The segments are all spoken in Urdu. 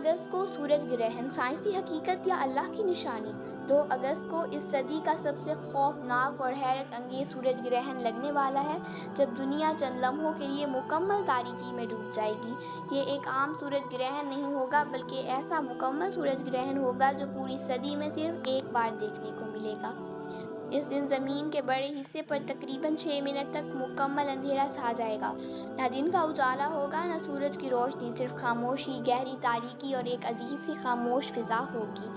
اگست کو سورج گرہن، سائنسی حقیقت یا اللہ کی نشانی؟ 2 اگست کو اس صدی کا سب سے خوفناک اور حیرت انگیز سورج گرہن لگنے والا ہے، جب دنیا چند لمحوں کے لیے مکمل تاریکی میں ڈوب جائے گی۔ یہ ایک عام سورج گرہن نہیں ہوگا، بلکہ ایسا مکمل سورج گرہن ہوگا جو پوری صدی میں صرف ایک بار دیکھنے کو ملے گا۔ اس دن زمین کے بڑے حصے پر تقریباً 6 منٹ تک مکمل اندھیرا چھا جائے گا۔ نہ دن کا اجالا ہوگا، نہ سورج کی روشنی، صرف خاموشی، گہری تاریکی اور ایک عجیب سی خاموش فضا ہوگی۔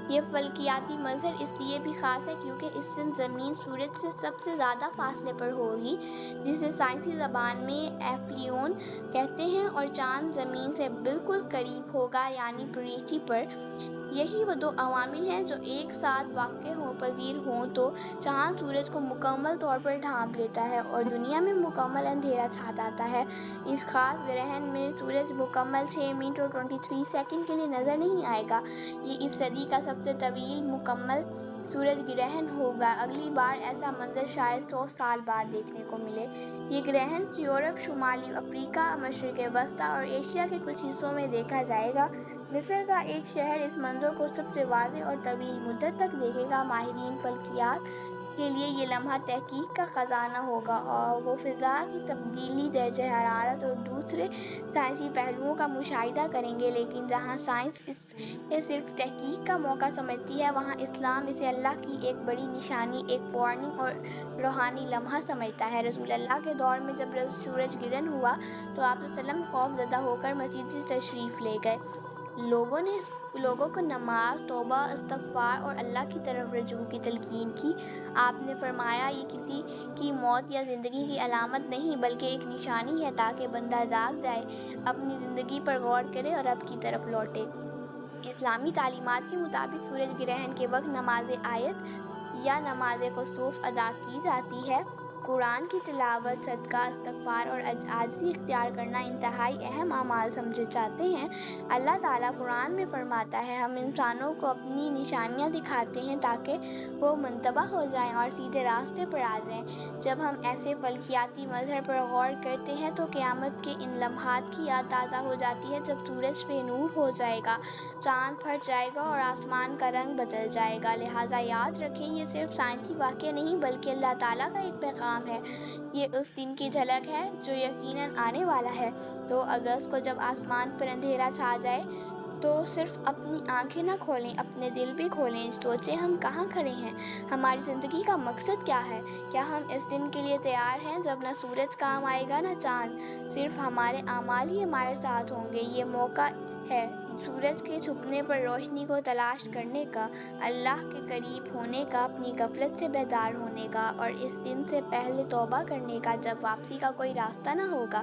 یہ فلکیاتی منظر اس لیے بھی خاص ہے کیونکہ اس دن زمین سورج سے سب سے زیادہ فاصلے پر ہوگی، جسے سائنسی زبان میں ایفلیون کہتے ہیں، اور چاند زمین سے بالکل قریب ہوگا، یعنی پریٹھی پر۔ یہی وہ 2 عوامل ہیں جو ایک ساتھ واقع پذیر ہوں تو چاند سورج کو مکمل طور پر ڈھانپ لیتا ہے اور دنیا میں مکمل اندھیرا چھا جاتا ہے۔ اس خاص گرہن میں سورج مکمل 6 منٹ اور 23 سیکنڈ کے لیے نظر نہیں آئے گا۔ یہ اس صدی کا سب سے طویل مکمل سورج گرہن ہوگا۔ اگلی بار ایسا منظر شاید 100 سال بعد دیکھنے کو ملے۔ یہ گرہن یورپ، شمالی افریقہ، مشرق وسطیٰ اور ایشیا کے کچھ حصوں میں دیکھا جائے گا۔ مصر کا ایک شہر اس منظر کو سب سے واضح اور طویل مدت تک دیکھے گا۔ ماہرین فلکیات کے لیے یہ لمحہ تحقیق کا خزانہ ہوگا اور وہ فضا کی تبدیلی، درجہ حرارت اور دوسرے سائنسی پہلوؤں کا مشاہدہ کریں گے، لیکن جہاں سائنس اسے صرف تحقیق کا موقع سمجھتی ہے، وہاں اسلام اسے اللہ کی ایک بڑی نشانی، ایک وارننگ اور روحانی لمحہ سمجھتا ہے۔ رسول اللہ کے دور میں جب سورج گرہن ہوا تو آپ صلی اللہ علیہ وسلم خوف زدہ ہو کر مسجد سے تشریف لے گئے۔ لوگوں کو نماز، توبہ، استغفار اور اللہ کی طرف رجوع کی تلقین کی۔ آپ نے فرمایا، یہ کسی کی موت یا زندگی کی علامت نہیں بلکہ ایک نشانی ہے تاکہ بندہ جاگ جائے، اپنی زندگی پر غور کرے اور رب کی طرف لوٹے۔ اسلامی تعلیمات کے مطابق سورج گرہن کے وقت نماز آیت یا نماز کسوف ادا کی جاتی ہے۔ قرآن کی تلاوت، صدقہ، استغفار اور عاجزی اختیار کرنا انتہائی اہم اعمال سمجھے جاتے ہیں۔ اللہ تعالیٰ قرآن میں فرماتا ہے، ہم انسانوں کو اپنی نشانیاں دکھاتے ہیں تاکہ وہ منتبہ ہو جائیں اور سیدھے راستے پر آ جائیں۔ جب ہم ایسے فلکیاتی مظہر پر غور کرتے ہیں تو قیامت کے ان لمحات کی یاد تازہ ہو جاتی ہے جب سورج بے نور ہو جائے گا، چاند پھٹ جائے گا اور آسمان کا رنگ بدل جائے گا۔ لہٰذا یاد رکھیں، یہ صرف سائنسی واقعہ نہیں بلکہ اللہ تعالیٰ کا ایک پیغام ہے۔ یہ اس دن کی جھلک ہے جو یقیناً آنے والا ہے۔ 2 اگست کو جب آسمان پر اندھیرا چھا جائے تو صرف اپنی آنکھیں نہ کھولیں، اپنے دل بھی کھولیں۔ سوچیں، ہم کہاں کھڑے ہیں؟ ہماری زندگی کا مقصد کیا ہے؟ کیا ہم اس دن کے لیے تیار ہیں جب نہ سورج کام آئے گا نہ چاند، صرف ہمارے اعمال ہی ہمارے ساتھ ہوں گے؟ یہ موقع ہے سورج کے چھپنے پر روشنی کو تلاش کرنے کا، اللہ کے قریب ہونے کا، اپنی غفلت سے بیدار ہونے کا اور اس دن سے پہلے توبہ کرنے کا جب واپسی کا کوئی راستہ نہ ہوگا۔